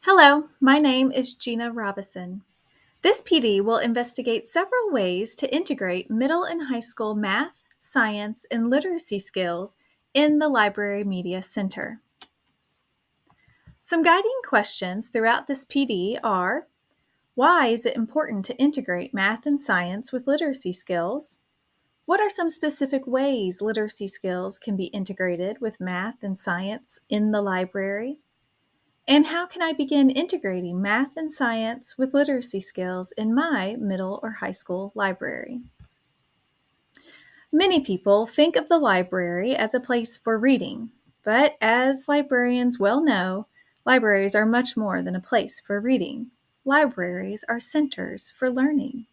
Hello, my name is Gina Robison. This PD will investigate several ways to integrate middle and high school math, science, and literacy skills in the Library Media Center. Some guiding questions throughout this PD are: why is it important to integrate math and science with literacy skills? What are some specific ways literacy skills can be integrated with math and science in the library? And how can I begin integrating math and science with literacy skills in my middle or high school library? Many people think of the library as a place for reading, but as librarians well know, libraries are much more than a place for reading. Libraries are centers for learning.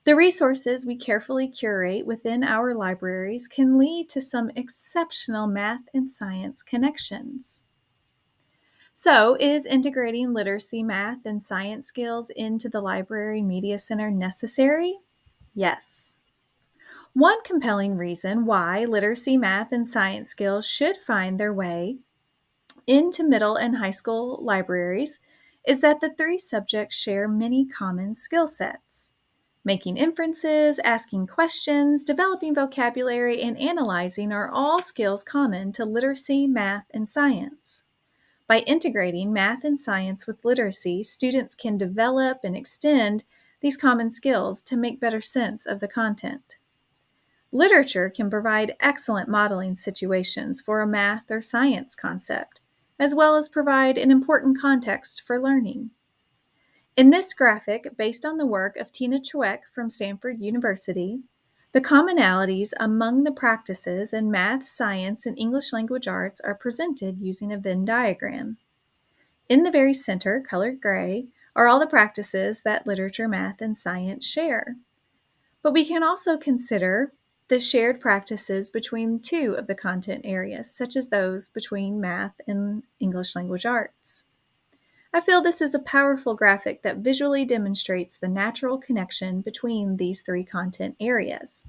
The resources we carefully curate within our libraries can lead to some exceptional math and science connections. So, is integrating literacy, math, and science skills into the Library Media Center necessary? Yes. One compelling reason why literacy, math, and science skills should find their way into middle and high school libraries is that the three subjects share many common skill sets. Making inferences, asking questions, developing vocabulary, and analyzing are all skills common to literacy, math, and science. By integrating math and science with literacy, students can develop and extend these common skills to make better sense of the content. Literature can provide excellent modeling situations for a math or science concept, as well as provide an important context for learning. In this graphic, based on the work of Tina Chweck from Stanford University, the commonalities among the practices in math, science, and English language arts are presented using a Venn diagram. In the very center, colored gray, are all the practices that literature, math, and science share. But we can also consider the shared practices between two of the content areas, such as those between math and English language arts. I feel this is a powerful graphic that visually demonstrates the natural connection between these three content areas.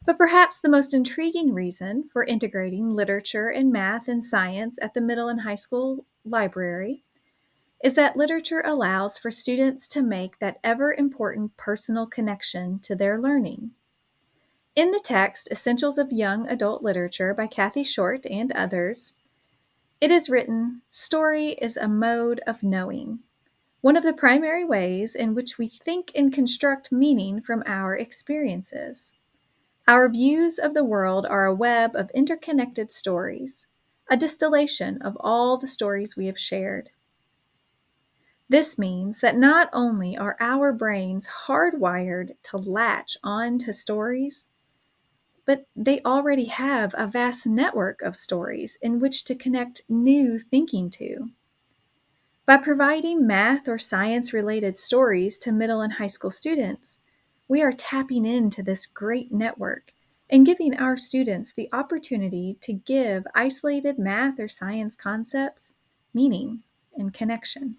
But perhaps the most intriguing reason for integrating literature and math and science at the middle and high school library is that literature allows for students to make that ever important personal connection to their learning. In the text, Essentials of Young Adult Literature by Kathy Short and others, it is written, "Story is a mode of knowing, one of the primary ways in which we think and construct meaning from our experiences. Our views of the world are a web of interconnected stories, a distillation of all the stories we have shared. This means that not only are our brains hardwired to latch on to stories, but they already have a vast network of stories in which to connect new thinking to. By providing math or science related stories to middle and high school students, we are tapping into this great network and giving our students the opportunity to give isolated math or science concepts meaning and connection."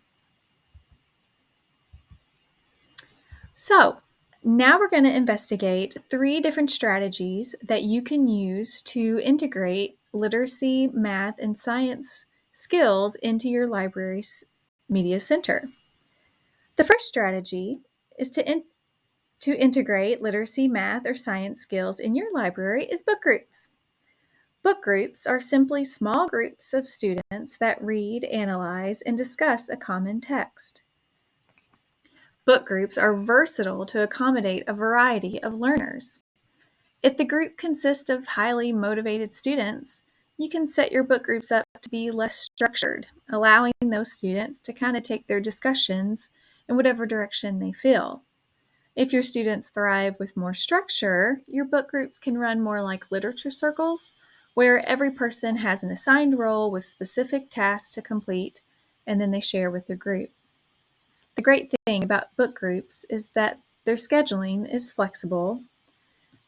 So, now we're going to investigate three different strategies that you can use to integrate literacy, math, and science skills into your library's media center. The first strategy is to integrate literacy, math, or science skills in your library is book groups. Book groups are simply small groups of students that read, analyze, and discuss a common text. Book groups are versatile to accommodate a variety of learners. If the group consists of highly motivated students, you can set your book groups up to be less structured, allowing those students to kind of take their discussions in whatever direction they feel. If your students thrive with more structure, your book groups can run more like literature circles, where every person has an assigned role with specific tasks to complete, and then they share with the group. The great thing about book groups is that their scheduling is flexible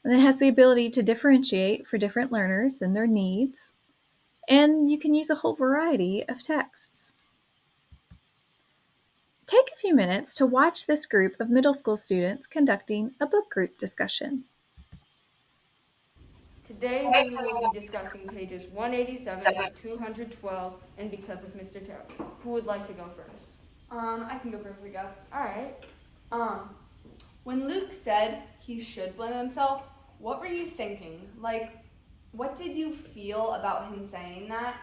and it has the ability to differentiate for different learners and their needs, and you can use a whole variety of texts. Take a few minutes to watch this group of middle school students conducting a book group discussion. Today we will be discussing pages 187 to 212 and Because of Mr. Terry. Who would like to go first? I can go first, I guess. Alright. Um, when Luke said he should blame himself, what were you thinking? Like, what did you feel about him saying that?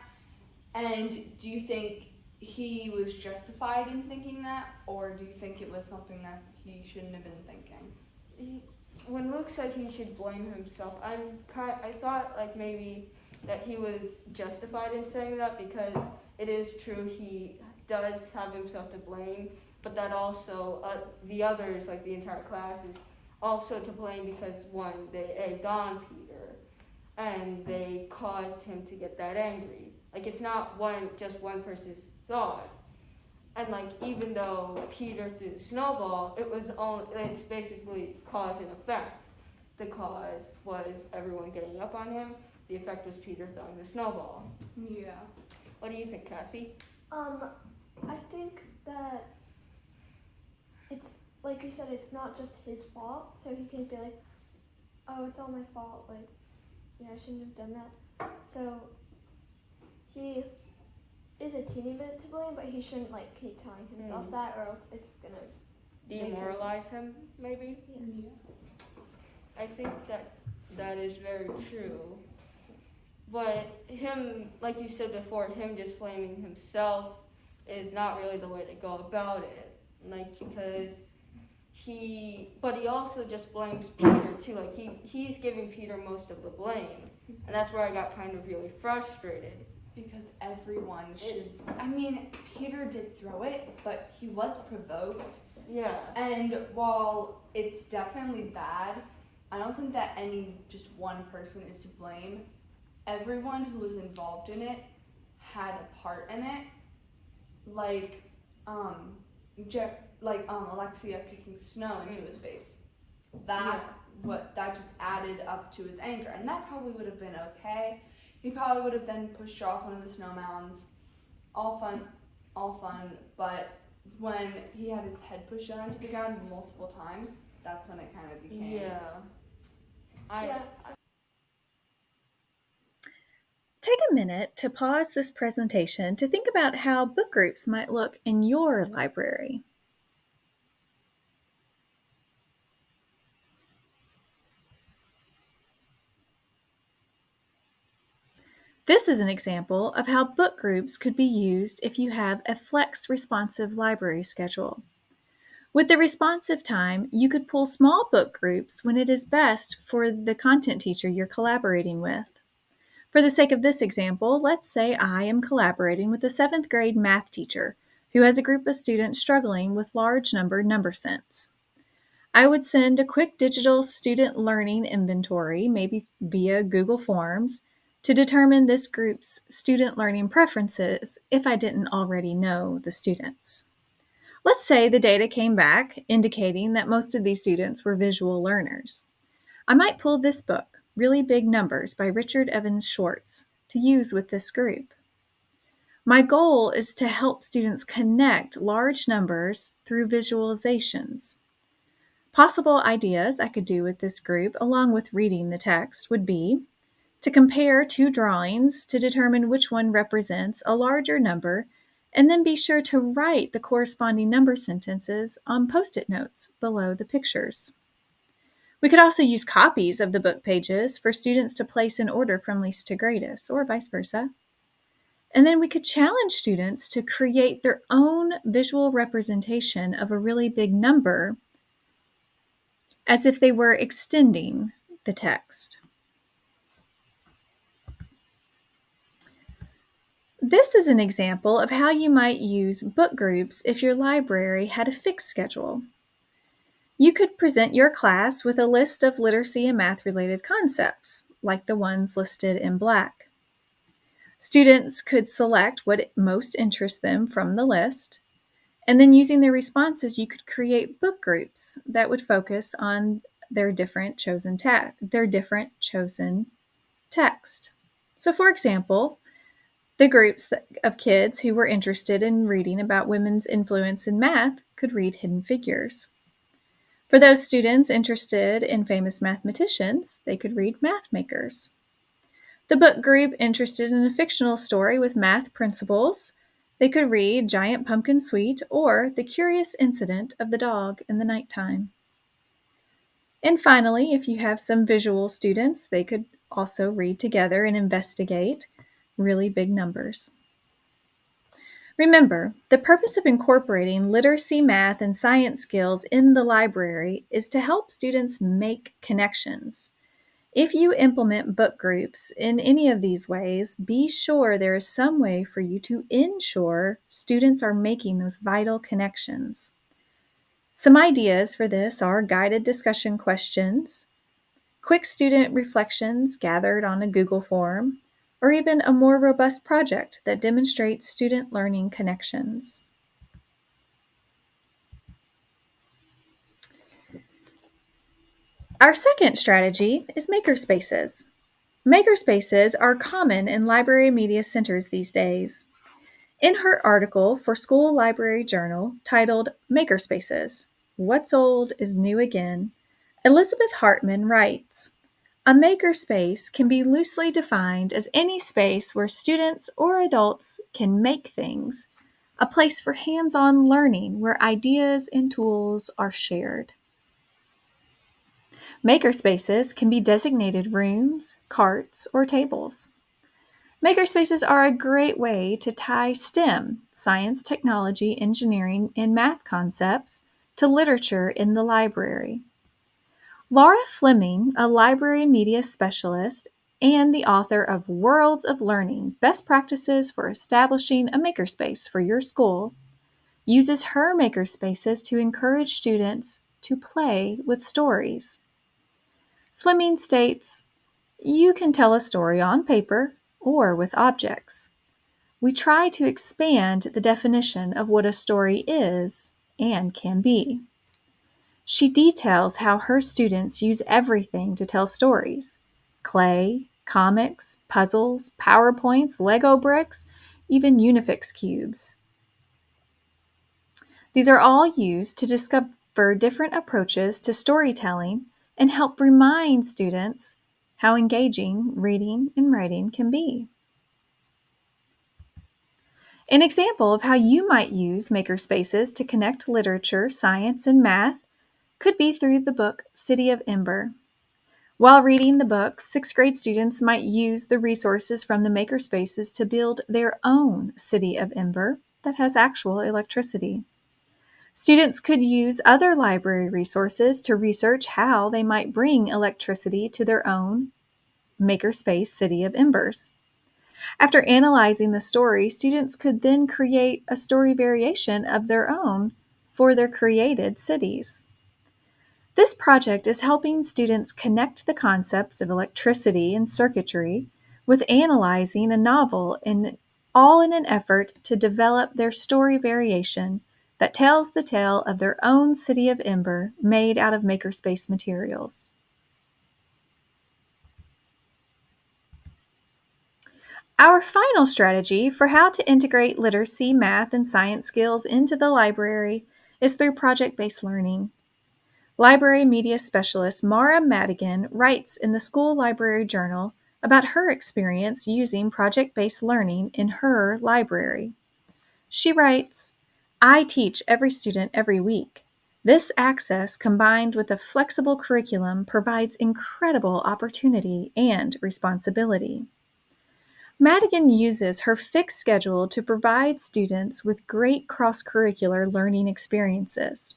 And do you think he was justified in thinking that, or do you think it was something that he shouldn't have been thinking? When Luke said he should blame himself, I thought like maybe that he was justified in saying that because it is true he does have himself to blame, but that also the others, like the entire class, is also to blame because one, they egged on Peter and they caused him to get that angry. Like it's not just one person's thought. And like even though Peter threw the snowball, it's basically cause and effect. The cause was everyone getting up on him. The effect was Peter throwing the snowball. Yeah. What do you think, Cassie? Um, I think that it's like you said, it's not just his fault, so he can't be like, oh, it's all my fault. Like, yeah, I shouldn't have done that. So he is a teeny bit to blame, but he shouldn't like keep telling himself that, or else it's gonna demoralize him, maybe? Yeah. I think that is very true. But him, like you said before, him just blaming himself is not really the way to go about it. Like, because but he also just blames Peter too. Like, he's giving Peter most of the blame. And that's where I got kind of really frustrated. Because everyone should. I mean, Peter did throw it, but he was provoked. Yeah. And while it's definitely bad, I don't think that just one person is to blame. Everyone who was involved in it had a part in it. Like, Alexia kicking snow into his face. That just added up to his anger, and that probably would have been okay. He probably would have then pushed her off one of the snow mounds. All fun, but when he had his head pushed down into the ground multiple times, that's when it kind of became. Yeah. Take a minute to pause this presentation to think about how book groups might look in your library. This is an example of how book groups could be used if you have a flex responsive library schedule. With the responsive time, you could pull small book groups when it is best for the content teacher you're collaborating with. For the sake of this example, let's say I am collaborating with a 7th grade math teacher who has a group of students struggling with large number sense. I would send a quick digital student learning inventory, maybe via Google Forms, to determine this group's student learning preferences if I didn't already know the students. Let's say the data came back indicating that most of these students were visual learners. I might pull this book, Really Big Numbers by Richard Evans Schwartz, to use with this group. My goal is to help students connect large numbers through visualizations. Possible ideas I could do with this group, along with reading the text, would be to compare two drawings to determine which one represents a larger number, and then be sure to write the corresponding number sentences on Post-it notes below the pictures. We could also use copies of the book pages for students to place in order from least to greatest, or vice versa. And then we could challenge students to create their own visual representation of a really big number as if they were extending the text. This is an example of how you might use book groups if your library had a fixed schedule. You could present your class with a list of literacy and math-related concepts, like the ones listed in black. Students could select what most interests them from the list, and then using their responses, you could create book groups that would focus on their different chosen text. So for example, the groups of kids who were interested in reading about women's influence in math could read Hidden Figures. For those students interested in famous mathematicians, they could read Math Makers. The book group interested in a fictional story with math principles. They could read Giant Pumpkin Sweet or The Curious Incident of the Dog in the Nighttime. And finally, if you have some visual students, they could also read together and investigate really big numbers. Remember, the purpose of incorporating literacy, math, and science skills in the library is to help students make connections. If you implement book groups in any of these ways, be sure there is some way for you to ensure students are making those vital connections. Some ideas for this are guided discussion questions, quick student reflections gathered on a Google form, or even a more robust project that demonstrates student learning connections. Our second strategy is makerspaces. Makerspaces are common in library media centers these days. In her article for School Library Journal titled Makerspaces, What's Old is New Again, Elizabeth Hartman writes, a makerspace can be loosely defined as any space where students or adults can make things, a place for hands-on learning where ideas and tools are shared. Makerspaces can be designated rooms, carts, or tables. Makerspaces are a great way to tie STEM, science, technology, engineering, and math concepts, to literature in the library. Laura Fleming, a library media specialist and the author of Worlds of Learning, Best Practices for Establishing a Makerspace for Your School, uses her makerspaces to encourage students to play with stories. Fleming states, you can tell a story on paper or with objects. We try to expand the definition of what a story is and can be. She details how her students use everything to tell stories: clay, comics, puzzles, PowerPoints, Lego bricks, even Unifix cubes. These are all used to discover different approaches to storytelling and help remind students how engaging reading and writing can be. An example of how you might use makerspaces to connect literature, science, and math could be through the book City of Ember. While reading the book, sixth grade students might use the resources from the makerspaces to build their own City of Ember that has actual electricity. Students could use other library resources to research how they might bring electricity to their own makerspace City of Embers. After analyzing the story, students could then create a story variation of their own for their created cities. This project is helping students connect the concepts of electricity and circuitry with analyzing a novel, all in an effort to develop their story variation that tells the tale of their own City of Ember made out of makerspace materials. Our final strategy for how to integrate literacy, math, and science skills into the library is through project-based learning. Library media specialist Mara Madigan writes in the School Library Journal about her experience using project-based learning in her library. She writes, I teach every student every week. This access, combined with a flexible curriculum, provides incredible opportunity and responsibility. Madigan uses her fixed schedule to provide students with great cross-curricular learning experiences.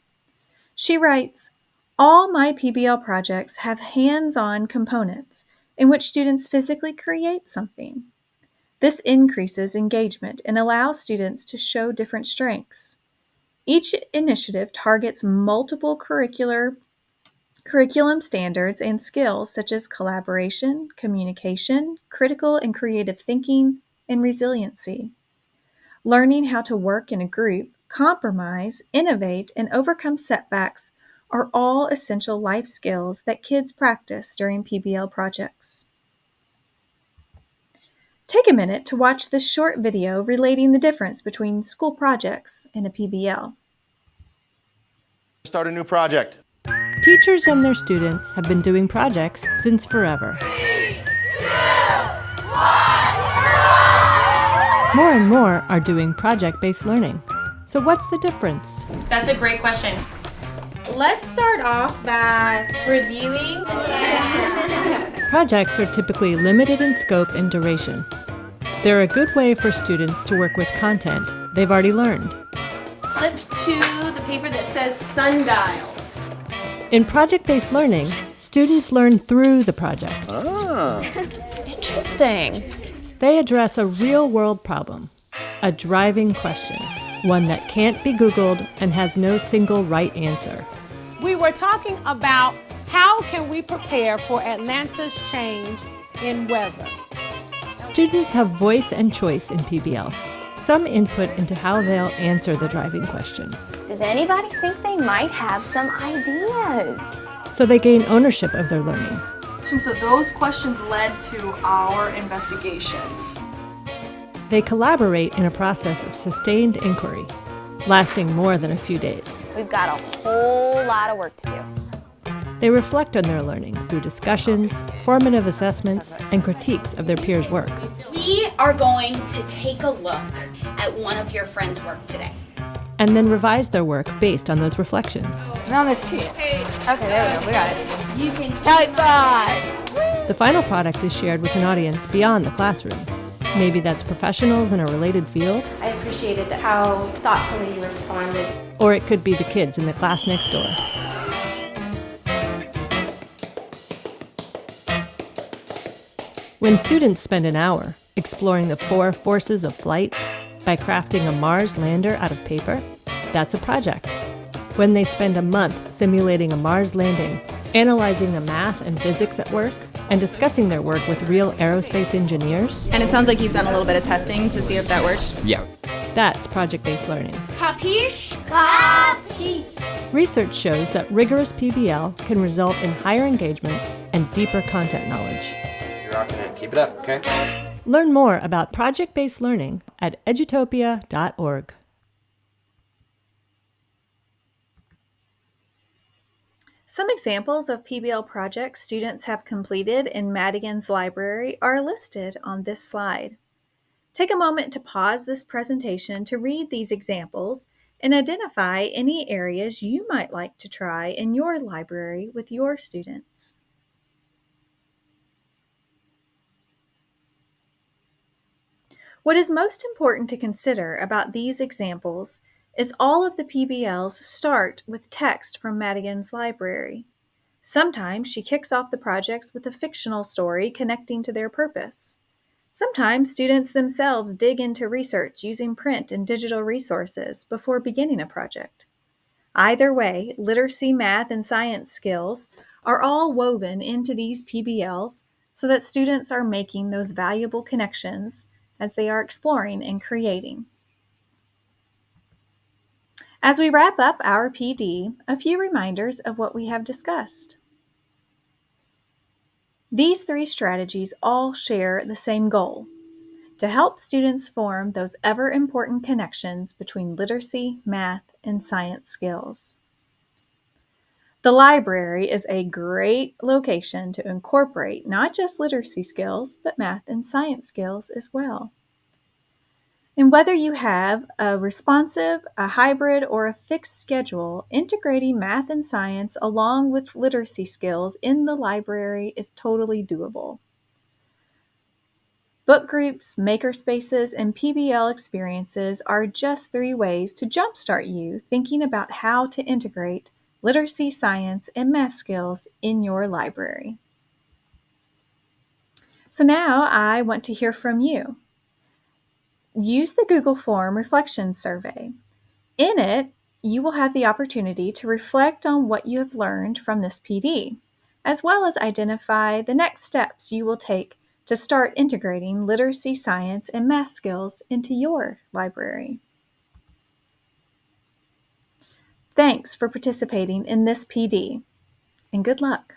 She writes, all my PBL projects have hands-on components in which students physically create something. This increases engagement and allows students to show different strengths. Each initiative targets multiple curriculum standards and skills such as collaboration, communication, critical and creative thinking, and resiliency. Learning how to work in a group, compromise, innovate, and overcome setbacks are all essential life skills that kids practice during PBL projects. Take a minute to watch this short video relating the difference between school projects and a PBL. Start a new project. Teachers and their students have been doing projects since forever. More and more are doing project-based learning. So what's the difference? That's a great question. Let's start off by reviewing. Projects are typically limited in scope and duration. They're a good way for students to work with content they've already learned. Flip to the paper that says sundial. In project-based learning, students learn through the project. Interesting. They address a real-world problem, a driving question, one that can't be Googled and has no single right answer. We were talking about how can we prepare for Atlanta's change in weather. Students have voice and choice in PBL, some input into how they'll answer the driving question. Does anybody think they might have some ideas? So they gain ownership of their learning. So those questions led to our investigation. They collaborate in a process of sustained inquiry, lasting more than a few days. We've got a whole lot of work to do. They reflect on their learning through discussions, formative assessments, and critiques of their peers' work. We are going to take a look at one of your friends' work today. And then revise their work based on those reflections. Now let's see it. Okay, there we go. We got it. You can The final product is shared with an audience beyond the classroom. Maybe that's professionals in a related field, I appreciated how thoughtfully you responded. or it could be the kids in the class next door. When students spend an hour exploring the 4 forces of flight by crafting a Mars lander out of paper, that's a project. When they spend a month simulating a Mars landing, analyzing the math and physics at work, and discussing their work with real aerospace engineers. And it sounds like you've done a little bit of testing to see if that works. Yeah. That's project-based learning. Capiche? Research shows that rigorous PBL can result in higher engagement and deeper content knowledge. You're rocking it. Keep it up, okay? Learn more about project-based learning at edutopia.org. Some examples of PBL projects students have completed in Madigan's library are listed on this slide. Take a moment to pause this presentation to read these examples and identify any areas you might like to try in your library with your students. What is most important to consider about these examples is all of the PBLs start with text from Madigan's library. Sometimes she kicks off the projects with a fictional story connecting to their purpose. Sometimes students themselves dig into research using print and digital resources before beginning a project. Either way, literacy, math, and science skills are all woven into these PBLs so that students are making those valuable connections as they are exploring and creating. As we wrap up our PD, a few reminders of what we have discussed. These 3 strategies all share the same goal: to help students form those ever-important connections between literacy, math, and science skills. The library is a great location to incorporate not just literacy skills, but math and science skills as well. And whether you have a responsive, a hybrid, or a fixed schedule, integrating math and science along with literacy skills in the library is totally doable. Book groups, makerspaces, and PBL experiences are just 3 ways to jumpstart you thinking about how to integrate literacy, science, and math skills in your library. So now I want to hear from you. Use the Google Form reflection survey. In it, you will have the opportunity to reflect on what you have learned from this PD, as well as identify the next steps you will take to start integrating literacy, science, and math skills into your library. Thanks for participating in this PD, and good luck.